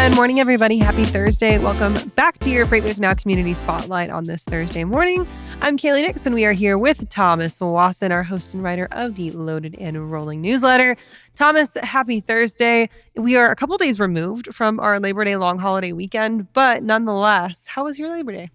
Good morning, everybody. Happy Thursday. Welcome back to your FreightWaves Now Community Spotlight on this Thursday morning. I'm Kaylee Nix, and we are here with Thomas Wasson, our host and writer of the Loaded and Rolling newsletter. Thomas, happy Thursday. We are a couple days removed from our Labor Day long holiday weekend, but nonetheless, how was your Labor Day?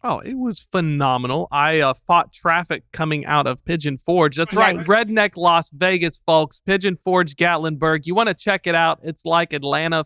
Oh, it was phenomenal. I fought traffic coming out of Pigeon Forge. That's right. Redneck Las Vegas, folks. Pigeon Forge, Gatlinburg. You want to check it out. It's like Atlanta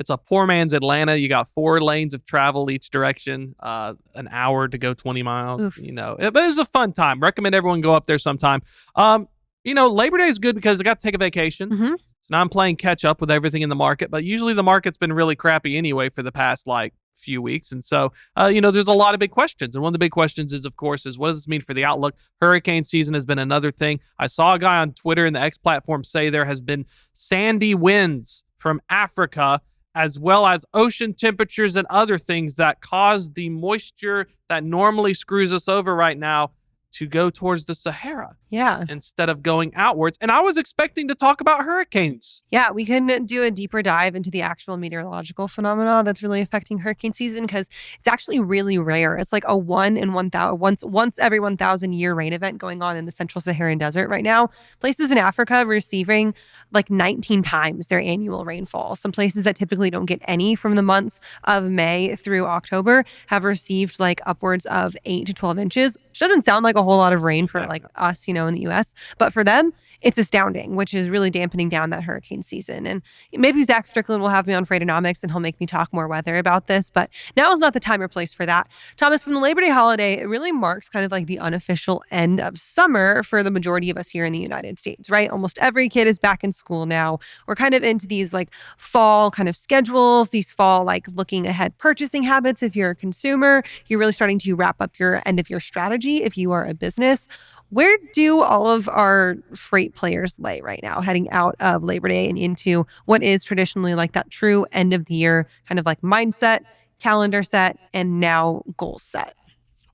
it's a poor man's Atlanta. You got 4 lanes of travel each direction, an hour to go 20 miles, but it was a fun time. Recommend everyone go up there sometime. Labor Day is good because I got to take a vacation. Mm-hmm. So now I'm playing catch up with everything in the market, but usually the market's been really crappy anyway for the past few weeks. And so, there's a lot of big questions. And one of the big questions is, of course, what does this mean for the outlook? Hurricane season has been another thing. I saw a guy on Twitter and the X platform say there has been sandy winds from Africa, as well as ocean temperatures and other things that cause the moisture that normally screws us over right now to go towards the Sahara. Yeah. Instead of going outwards. And I was expecting to talk about hurricanes. Yeah, we can do a deeper dive into the actual meteorological phenomena that's really affecting hurricane season because it's actually really rare. It's like a once every 1,000 year rain event going on in the central Saharan desert right now. Places in Africa receiving like 19 times their annual rainfall. Some places that typically don't get any from the months of May through October have received like upwards of 8 to 12 inches, which doesn't sound like a whole lot of rain for like us, in the US. But for them, it's astounding, which is really dampening down that hurricane season. And maybe Zach Strickland will have me on Freightonomics and he'll make me talk more weather about this. But now is not the time or place for that. Thomas, from the Labor Day holiday, it really marks kind of like the unofficial end of summer for the majority of us here in the United States, right? Almost every kid is back in school now. We're kind of into these like fall kind of schedules, these fall like looking ahead purchasing habits. If you're a consumer, you're really starting to wrap up your end of your strategy if you are a business. Where do all of our freight players lay right now, heading out of Labor Day and into what is traditionally like that true end of the year kind of like mindset, calendar set, and now goal set?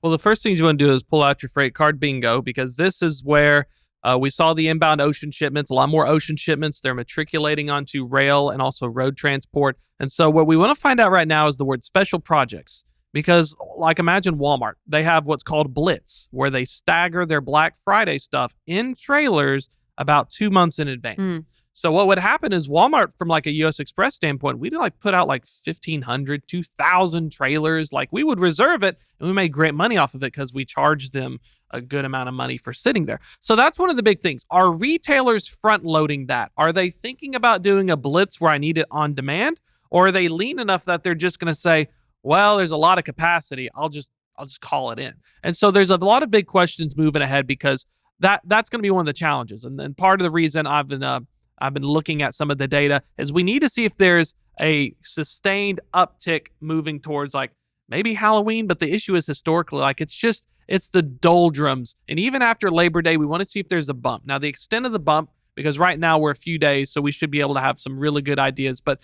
Well, the first things you want to do is pull out your freight card bingo, because this is where we saw the inbound ocean shipments, a lot more ocean shipments. They're matriculating onto rail and also road transport. And so what we want to find out right now is the word special projects. Because, like, imagine Walmart. They have what's called Blitz, where they stagger their Black Friday stuff in trailers about 2 months in advance. So what would happen is Walmart, from like a US Express standpoint, we'd like put out like 1,500, 2,000 trailers. Like, we would reserve it and we made great money off of it because we charged them a good amount of money for sitting there. So that's one of the big things. Are retailers front loading that? Are they thinking about doing a Blitz where I need it on demand? Or are they lean enough that they're just going to say, well, there's a lot of capacity, I'll just call it in. And so there's a lot of big questions moving ahead, because that's going to be one of the challenges. And part of the reason I've been looking at some of the data is we need to see if there's a sustained uptick moving towards like maybe Halloween. But the issue is historically, like, it's the doldrums. And even after Labor Day, we want to see if there's a bump. Now, the extent of the bump, because right now we're a few days, so we should be able to have some really good ideas. But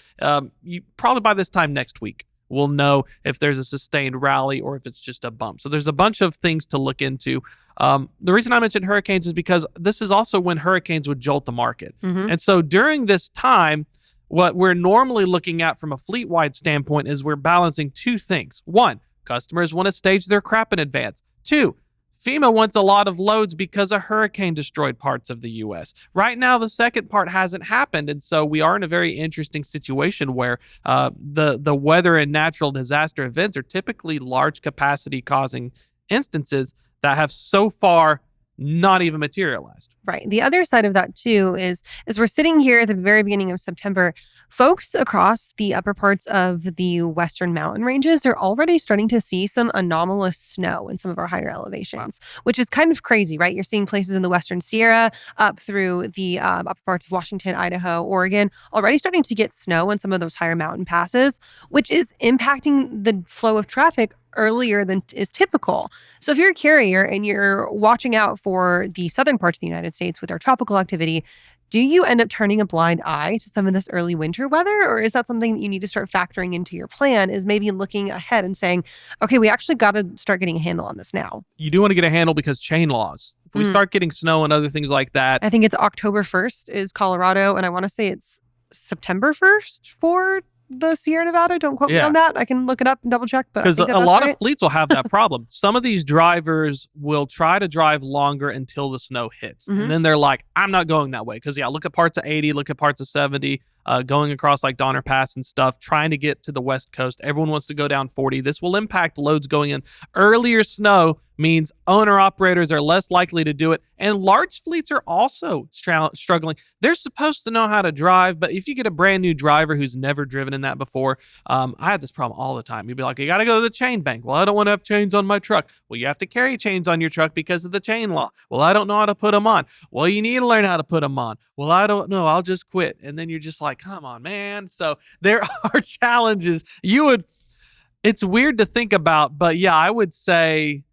you probably by this time next week, we'll know if there's a sustained rally or if it's just a bump. So there's a bunch of things to look into. The reason I mentioned hurricanes is because this is also when hurricanes would jolt the market. And so during this time, what we're normally looking at from a fleet-wide standpoint is we're balancing 2 things. 1, customers want to stage their crap in advance. 2, FEMA wants a lot of loads because a hurricane destroyed parts of the U.S. Right now, the second part hasn't happened, and so we are in a very interesting situation where the weather and natural disaster events are typically large capacity causing instances that have so far not even materialized. Right. The other side of that too is as we're sitting here at the very beginning of September, folks across the upper parts of the western mountain ranges are already starting to see some anomalous snow in some of our higher elevations, which is kind of crazy, right? You're seeing places in the Western Sierra up through the upper parts of Washington, Idaho, Oregon, already starting to get snow in some of those higher mountain passes, which is impacting the flow of traffic earlier than is typical. So if you're a carrier and you're watching out for the southern parts of the United States with our tropical activity, do you end up turning a blind eye to some of this early winter weather? Or is that something that you need to start factoring into your plan, is maybe looking ahead and saying, okay, we actually got to start getting a handle on this now? You do want to get a handle because chain laws. If we start getting snow and other things like that. I think it's October 1st is Colorado, and I want to say it's September 1st for the Sierra Nevada. Don't quote me Yeah. on that. I can look it up and double check. But I Because think a that's lot right. of fleets will have that problem. Some of these drivers will try to drive longer until the snow hits. Mhm. And then they're like, I'm not going that way. Because, look at parts of 80, look at parts of 70, going across like Donner Pass and stuff, trying to get to the West Coast. Everyone wants to go down 40. This will impact loads going in. Earlier snow means owner-operators are less likely to do it. And large fleets are also struggling. They're supposed to know how to drive, but if you get a brand new driver who's never driven in that before, I had this problem all the time. You'd be like, you got to go to the chain bank. Well, I don't want to have chains on my truck. Well, you have to carry chains on your truck because of the chain law. Well, I don't know how to put them on. Well, you need to learn how to put them on. Well, I don't know. I'll just quit. And then you're just like, come on, man. So there are challenges. It's weird to think about, but yeah, I would say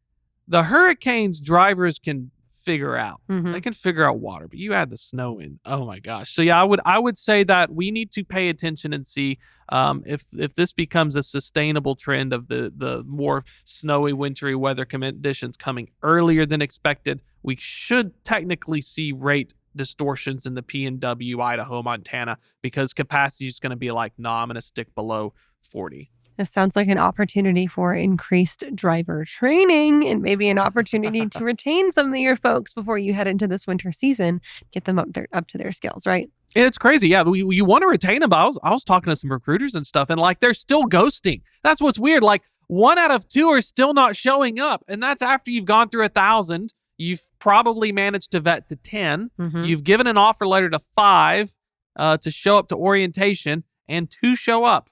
the Hurricanes drivers can figure out. Mhm. They can figure out water, but you add the snow in. Oh my gosh. So yeah, I would say that we need to pay attention and see if this becomes a sustainable trend of the more snowy, wintry weather conditions coming earlier than expected. We should technically see rate distortions in the PNW, Idaho, Montana, because capacity is going to be like, nah, I'm going to stick below 40. This sounds like an opportunity for increased driver training and maybe an opportunity to retain some of your folks before you head into this winter season, get them up to their skills, right? It's crazy. Yeah, you want to retain them, but I was talking to some recruiters and stuff, and like they're still ghosting. That's what's weird. Like 1 out of 2 are still not showing up, and that's after you've gone through 1,000. You've probably managed to vet to 10. Mhm. You've given an offer letter to 5 to show up to orientation, and 2 show up.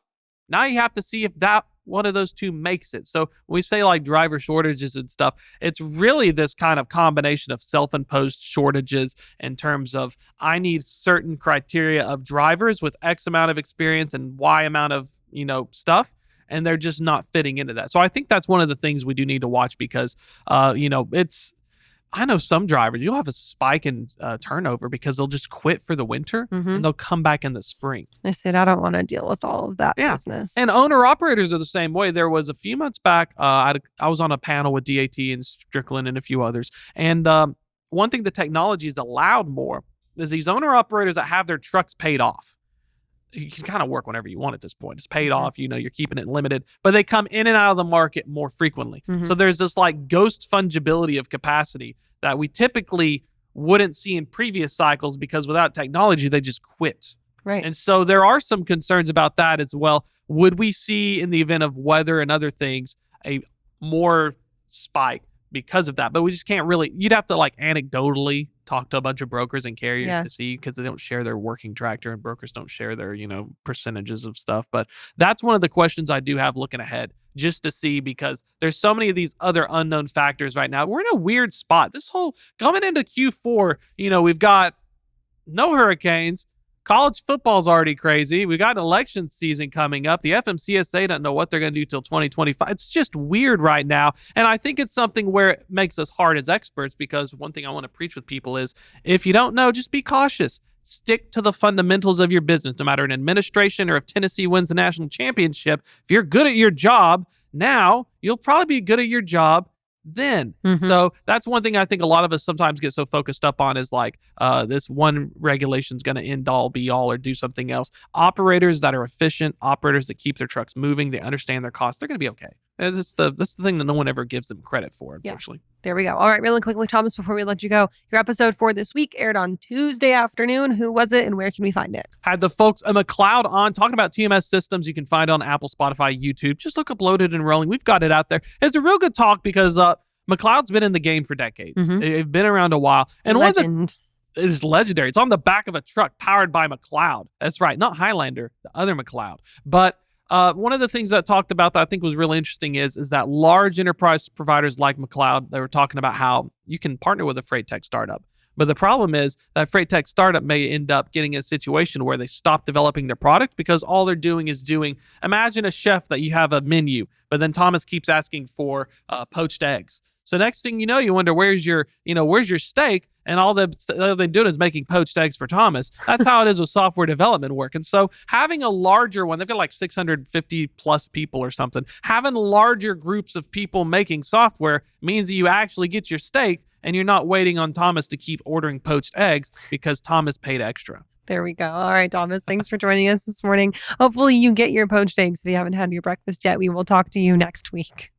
Now you have to see if that one of those 2 makes it. So when we say like driver shortages and stuff, it's really this kind of combination of self-imposed shortages in terms of I need certain criteria of drivers with X amount of experience and Y amount of, stuff. And they're just not fitting into that. So I think that's one of the things we do need to watch because, I know some drivers, you'll have a spike in turnover because they'll just quit for the winter and they'll come back in the spring. I said, I don't want to deal with all of that business. And owner-operators are the same way. There was a few months back, I was on a panel with DAT and Strickland and a few others. And one thing the technology has allowed more is these owner-operators that have their trucks paid off. You can kind of work whenever you want at this point. It's paid off, you're keeping it limited, but they come in and out of the market more frequently. So there's this like ghost fungibility of capacity that we typically wouldn't see in previous cycles because without technology, they just quit. Right. And so there are some concerns about that as well. Would we see in the event of weather and other things, a more spike because of that? But we just can't really, you'd have to like anecdotally talk to a bunch of brokers and carriers to see because they don't share their working tractor and brokers don't share their, percentages of stuff. But that's one of the questions I do have looking ahead just to see because there's so many of these other unknown factors right now. We're in a weird spot. This whole coming into Q4, we've got no hurricanes. College football's already crazy. We got an election season coming up. The FMCSA doesn't know what they're going to do till 2025. It's just weird right now. And I think it's something where it makes us hard as experts because one thing I want to preach with people is if you don't know, just be cautious. Stick to the fundamentals of your business, no matter in administration or if Tennessee wins the national championship. If you're good at your job now, you'll probably be good at your job then. So that's one thing I think a lot of us sometimes get so focused up on is like this one regulation is going to end all be all or do something else. Operators that are efficient, operators that keep their trucks moving, they understand their costs, they're going to be okay. That's the thing that no one ever gives them credit for, unfortunately. There we go. All right, really quickly, Thomas, before we let you go, your episode for this week aired on Tuesday afternoon. Who was it and where can we find it? Had the folks at McLeod on talking about TMS systems. You can find it on Apple, Spotify, YouTube. Just look up Loaded and Rolling. We've got it out there. It's a real good talk because McLeod's been in the game for decades. They've been around a while. And Legend. it is legendary. It's on the back of a truck powered by McLeod. That's right. Not Highlander, the other McLeod. But one of the things that I talked about that I think was really interesting is that large enterprise providers like McLeod, they were talking about how you can partner with a freight tech startup. But the problem is that freight tech startup may end up getting in a situation where they stop developing their product because all they're doing is imagine a chef that you have a menu, but then Thomas keeps asking for poached eggs. So next thing you know, you wonder where's your steak, and all they've been doing is making poached eggs for Thomas. That's how it is with software development work. And so having a larger one, they've got like 650 plus people or something. Having larger groups of people making software means that you actually get your steak, and you're not waiting on Thomas to keep ordering poached eggs because Thomas paid extra. There we go. All right, Thomas, thanks for joining us this morning. Hopefully you get your poached eggs if you haven't had your breakfast yet. We will talk to you next week.